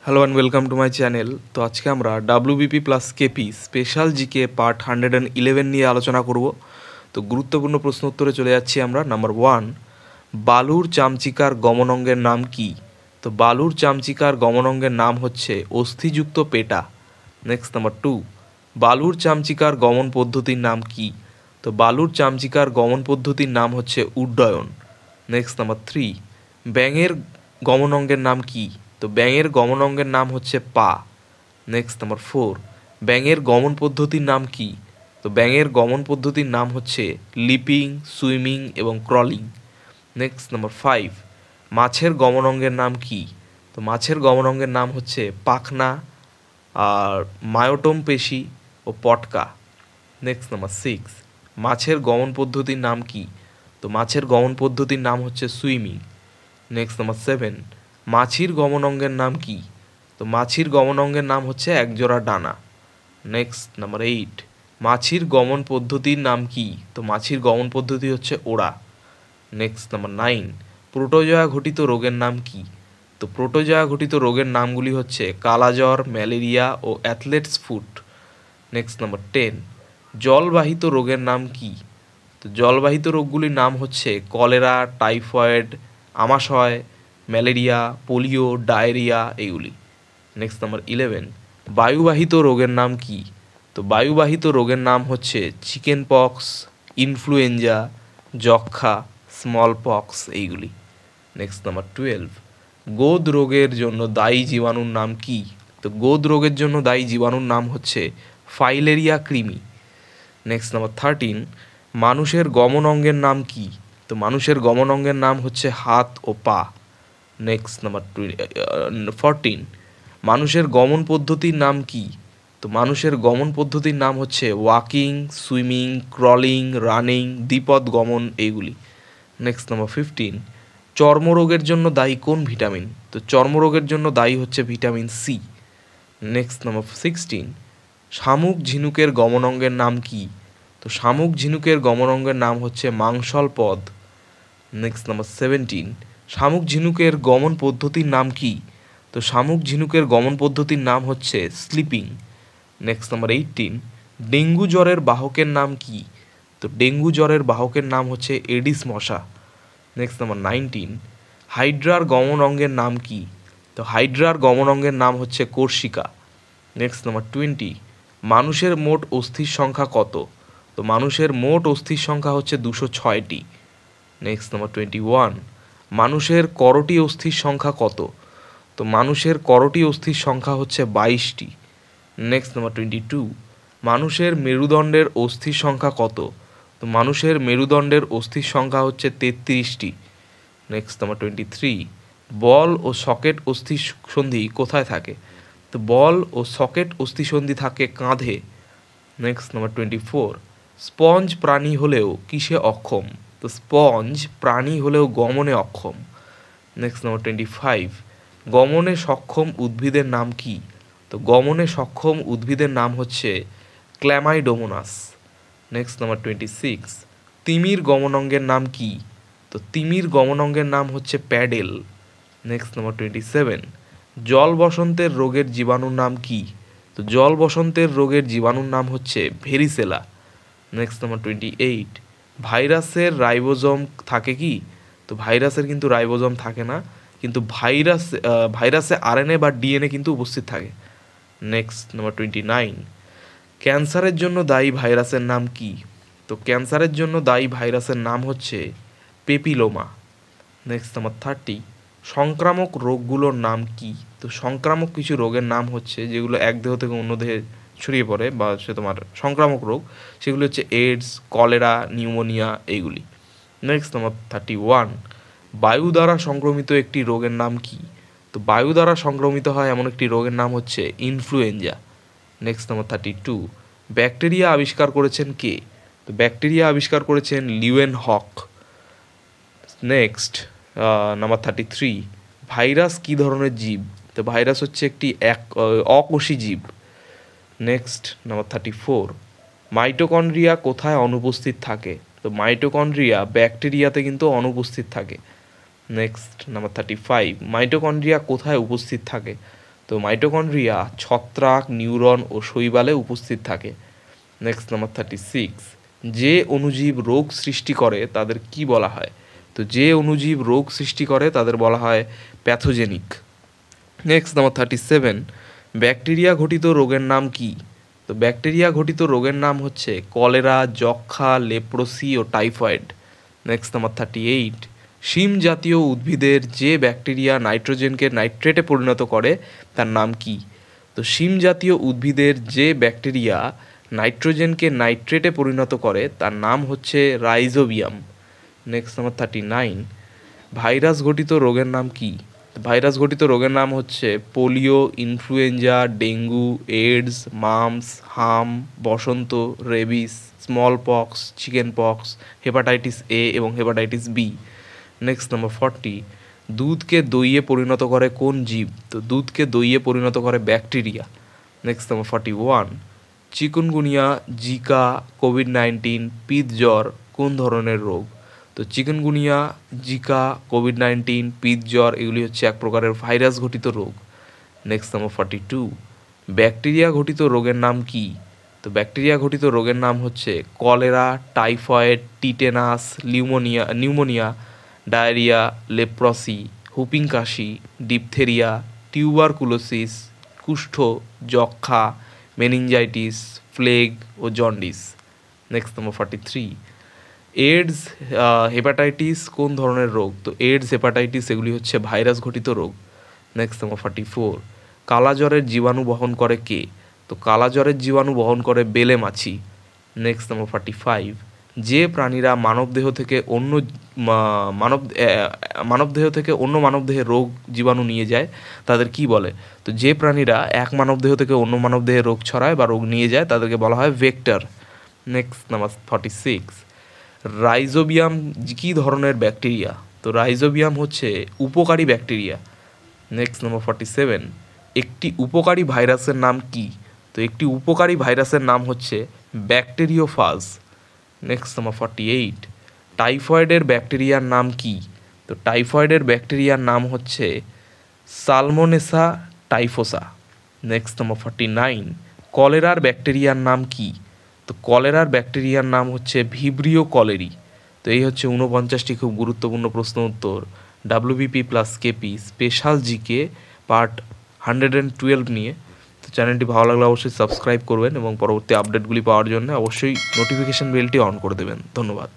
Hello and welcome to my channel. তো আজকে আমরা WBP plus KP special GK part 111 নিয়ে আলোচনা করব। তো গুরুত্বপূর্ণ প্রশ্ন উত্তরে চলে যাচ্ছি আমরা। নাম্বার 1, বালুর চামচিকার গমনঙ্গের নাম কি? তো বালুর চামচিকার গমনঙ্গের নাম হচ্ছে অস্থিযুক্ত পেটা। নেক্সট নাম্বার 2, বালুর চামচিকার গমন পদ্ধতির নাম কি? তো বালুর চামচিকার গমন পদ্ধতির নাম হচ্ছে উড্ডয়ন। নেক্সট নাম্বার 3, ব্যাঙের গমনঙ্গের নাম কি? তো ব্যাঙের গমনঙ্গের নাম হচ্ছে পা। নেক্সট নাম্বার 4, ব্যাঙের গমন পদ্ধতির নাম কি? তো ব্যাঙের গমন পদ্ধতির নাম হচ্ছে লিপিং, সুইমিং এবং ক্রলিং। নেক্সট নাম্বার 5, মাছের গমনঙ্গের নাম কি? তো মাছের গমনঙ্গের নাম হচ্ছে পাখনা আর মায়োটম পেশি ও পটকা। নেক্সট নাম্বার 6, মাছের গমন পদ্ধতির নাম কি? তো মাছের গমন পদ্ধতির নাম হচ্ছে সুইমিং। নেক্সট নাম্বার 7, মাছির গমনঙ্গের নাম কি? তো মাছির গমনঙ্গের নাম হচ্ছে একজোড়া ডানা। নেক্সট নাম্বার 8, মাছির গমন পদ্ধতির নাম কি? তো মাছির গমন পদ্ধতি হচ্ছে ওড়া। নেক্সট নাম্বার 9, প্রোটোজোয়া ঘটিত রোগের নাম কি? তো প্রোটোজোয়া ঘটিত রোগের নামগুলি হচ্ছে কালাজ্বর, ম্যালেরিয়া ও অ্যাথলেটস ফুট। নেক্সট নাম্বার 10, জলবাহিত রোগের নাম কি? তো জলবাহিত রোগগুলির নাম হচ্ছে কলেরা, টাইফয়েড, আমাশয়, ম্যালেরিয়া, পোলিও, ডায়রিয়া এইগুলি। নেক্সট নাম্বার 11, বায়ুবাহিত রোগের নাম কি? তো বায়ুবাহিত রোগের নাম হচ্ছে চিকেন পক্স, ইনফ্লুয়েঞ্জা, যক্ষা, স্মল পক্স এইগুলি। নেক্সট নাম্বার 12, গোদ রোগের জন্য দায়ী জীবাণুর নাম কি? তো গোদ রোগের জন্য দায়ী জীবাণুর নাম হচ্ছে ফাইলেরিয়া কৃমি। নেক্সট নাম্বার 13, মানুষের গমন অঙ্গের নাম কি? তো মানুষের গমন অঙ্গের নাম হচ্ছে হাত ও পা। নেক্সট নাম্বার 14, মানুষের গমন পদ্ধতির নাম কি? তো মানুষের গমন পদ্ধতির নাম হচ্ছে ওয়াকিং, সুইমিং, ক্রলিং, রানিং, দ্বিপদ গমন এইগুলি। নেক্সট নাম্বার 15, চর্মরোগের জন্য দায়ী কোন ভিটামিন? তো চর্মরোগের জন্য দায়ী হচ্ছে ভিটামিন সি। নেক্সট নাম্বার 16, শামুক ঝিনুকের গমন অঙ্গের নাম কি? তো শামুক ঝিনুকের গমন অঙ্গের নাম হচ্ছে মাংসল পদ। নেক্সট নাম্বার 17, শামুক ঝিনুকের গমন পদ্ধতির নাম কি? তো শামুক ঝিনুকের গমন পদ্ধতির নাম হচ্ছে স্লিপিং। নেক্সট নাম্বার 18, ডেঙ্গু জ্বরের বাহকের নাম কি? তো ডেঙ্গু জ্বরের বাহকের নাম হচ্ছে এডিস মশা। নেক্সট নাম্বার 19, হাইড্রার গমন অঙ্গের নাম কি? তো হাইড্রার গমন অঙ্গের নাম হচ্ছে কোর্সিকা। নেক্সট নাম্বার 20, মানুষের মোট অস্থির সংখ্যা কত? তো মানুষের মোট অস্থির সংখ্যা হচ্ছে 206টি। নেক্সট নাম্বার 21, মানুষের করটি অস্থির সংখ্যা কত? তো মানুষের করটি অস্থির সংখ্যা হচ্ছে 22টি। নেক্সট নাম্বার 22, মানুষের মেরুদণ্ডের অস্থির সংখ্যা কত? তো মানুষের মেরুদণ্ডের অস্থির সংখ্যা হচ্ছে 33টি। নেক্সট নাম্বার 23, বল ও সকেট অস্থি সন্ধি কোথায় থাকে? তো বল ও সকেট অস্থিসন্ধি থাকে কাঁধে। নেক্সট নাম্বার 24, স্পঞ্জ প্রাণী হলেও কিসে অক্ষম? তো স্পঞ্জ প্রাণী হলেও গমনে অক্ষম। নেক্সট নাম্বার 25, গমনে সক্ষম উদ্ভিদের নাম কি? তো গমনে সক্ষম উদ্ভিদের নাম হচ্ছে ক্ল্যামাইডোমোনাস। নেক্সট নাম্বার 26, তিমির গমনাঙ্গের নাম কি? তো তিমির গমনাঙ্গের নাম হচ্ছে প্যাডেল। নেক্সট নাম্বার 27, জল বসন্তের রোগের জীবাণুর নাম কি? তো জল বসন্তের রোগের জীবাণুর নাম হচ্ছে ভেরিসেলা। নেক্সট নাম্বার 28, ভাইরাসের রাইবোজোম থাকে কি? তো ভাইরাসের কিন্তু রাইবোজোম থাকে না, কিন্তু ভাইরাসে আরএনএ বা ডিএনএ কিন্তু উপস্থিত থাকে। নেক্সট নাম্বার 29, ক্যান্সারের জন্য দায়ী ভাইরাসের নাম কি? তো ক্যান্সারের জন্য দায়ী ভাইরাসের নাম হচ্ছে পেপিলোমা। নেক্সট নাম্বার 30, সংক্রামক রোগগুলোর নাম কি? তো সংক্রামক কিছু রোগের নাম হচ্ছে যেগুলো এক দেহ থেকে অন্য দেহে ছড়িয়ে পড়ে বা সে তোমার সংক্রামক রোগ, সেগুলো হচ্ছে এইডস, কলেরা, নিউমোনিয়া এইগুলি। নেক্সট নাম্বার 31, বায়ু দ্বারা সংক্রমিত একটি রোগের নাম কি? তো বায়ু দ্বারা সংক্রমিত হয় এমন একটি রোগের নাম হচ্ছে ইনফ্লুয়েঞ্জা। নেক্সট নাম্বার 32, ব্যাকটেরিয়া আবিষ্কার করেছেন কে? তো ব্যাকটেরিয়া আবিষ্কার করেছেন লিউয়েন হক। নেক্সট নাম্বার 33, ভাইরাস কী ধরনের জীব? তো ভাইরাস হচ্ছে একটি অকোষী জীব। নেক্সট নাম্বার 34, মাইটোকন্ড্রিয়া কোথায় অনুপস্থিত থাকে? তো মাইটোকন্ড্রিয়া ব্যাকটেরিয়াতে কিন্তু অনুপস্থিত থাকে। নেক্সট নাম্বার 35, মাইটোকন্ড্রিয়া কোথায় উপস্থিত থাকে? তো মাইটোকন্ড্রিয়া ছত্রাক, নিউরন ও শৈবালে উপস্থিত থাকে। নেক্সট নাম্বার 36, যে অণুজীব রোগ সৃষ্টি করে তাদের কি বলা হয়? তো যে অণুজীব রোগ সৃষ্টি করে তাদের বলা হয় প্যাথোজেনিক। নেক্সট নাম্বার 37, ব্যাকটেরিয়া ঘটিত রোগের নাম কি? তো ব্যাকটেরিয়া ঘটিত রোগের নাম হচ্ছে কলেরা, যক্ষা, লেপ্রোসি ও টাইফয়েড। নেক্সট নাম্বার 38, শিম জাতীয় উদ্ভিদের যে ব্যাকটেরিয়া নাইট্রোজেনকে নাইট্রেটে পরিণত করে তার নাম কি? তো শিম জাতীয় উদ্ভিদের যে ব্যাকটেরিয়া নাইট্রোজেনকে নাইট্রেটে পরিণত করে তার নাম হচ্ছে রাইজোবিয়াম। নেক্সট নাম্বার 39, ভাইরাস ঘটিত রোগের নাম কি? ভাইরাস ঘটিত রোগের নাম হচ্ছে polio, influenza, dengue, AIDS, mumps, হাম, বসন্ত, rabies, small pox, chicken pox, hepatitis A এবং হেপাটাইটিস বি। নেক্সট নাম্বার 40, দুধকে দইয়ে পরিণত করে কোন জীব? তো দুধকে দইয়ে পরিণত করে bacteria. Next number 41, chikungunya, Zika, COVID-19, পিত জ্বর কোন ধরনের রোগ? তো চিকুনগুনিয়া, জিকা, কোভিড-19, পিত জ্বর এগুলি হচ্ছে এক প্রকারের ভাইরাস ঘটিত রোগ। নেক্সট নাম্বার 42, ব্যাকটেরিয়া ঘটিত রোগের নাম কি? তো ব্যাকটেরিয়া ঘটিত রোগের নাম হচ্ছে cholera, typhoid, tetanus, pneumonia, diarrhoea, leprosy, whooping কাশি, ডিপথেরিয়া, টিউবারকুলোসিস, কুষ্ঠ, যক্ষা, মেনিনজাইটিস, প্লেগ ও jaundice. Next number 43, AIDS, hepatitis কোন ধরনের রোগ? তো এইডস, হেপাটাইটিস এগুলি হচ্ছে ভাইরাস ঘটিত রোগ। নেক্সট নাম্বার 44, কালাজ্বরের জীবাণু বহন করে কে? তো কালাজ্বরের জীবাণু বহন করে বেলে মাছি। নেক্সট নাম্বার 45, যে প্রাণীরা মানবদেহ থেকে অন্য মানবদেহে রোগ জীবাণু নিয়ে যায় তাদের কি বলে? তো যে প্রাণীরা এক মানবদেহ থেকে অন্য মানবদেহে রোগ ছড়ায় বা রোগ নিয়ে যায় তাদেরকে বলা হয় ভেক্টর। নেক্সট নাম্বার 46, রাইজোবিয়াম কী ধরনের ব্যাকটেরিয়া? তো রাইজোবিয়াম হচ্ছে উপকারী ব্যাকটেরিয়া। নেক্সট নাম্বার 47, একটি উপকারী ভাইরাসের নাম কি? তো একটি উপকারী ভাইরাসের নাম হচ্ছে ব্যাকটেরিওফাজ। নেক্সট নাম্বার 48, টাইফয়েডের ব্যাকটেরিয়ার নাম কি? তো টাইফয়েডের ব্যাকটেরিয়ার নাম হচ্ছে সালমোনেসা টাইফোসা। নেক্সট নাম্বার 49, কলেরার ব্যাকটেরিয়ার নাম কি? তো কলেরার ব্যাকটেরিয়ার নাম হচ্ছে ভিব্রিও কলেরি। তো এই হচ্ছে 49টি খুব গুরুত্বপূর্ণ প্রশ্ন উত্তর WBP plus KP special GK part 112 নিয়ে। তো চ্যানেলটি ভালো লাগলে অবশ্যই সাবস্ক্রাইব করবেন এবং পরবর্তী আপডেটগুলি পাওয়ার জন্য অবশ্যই নোটিফিকেশান বেলটি অন করে দেবেন। ধন্যবাদ।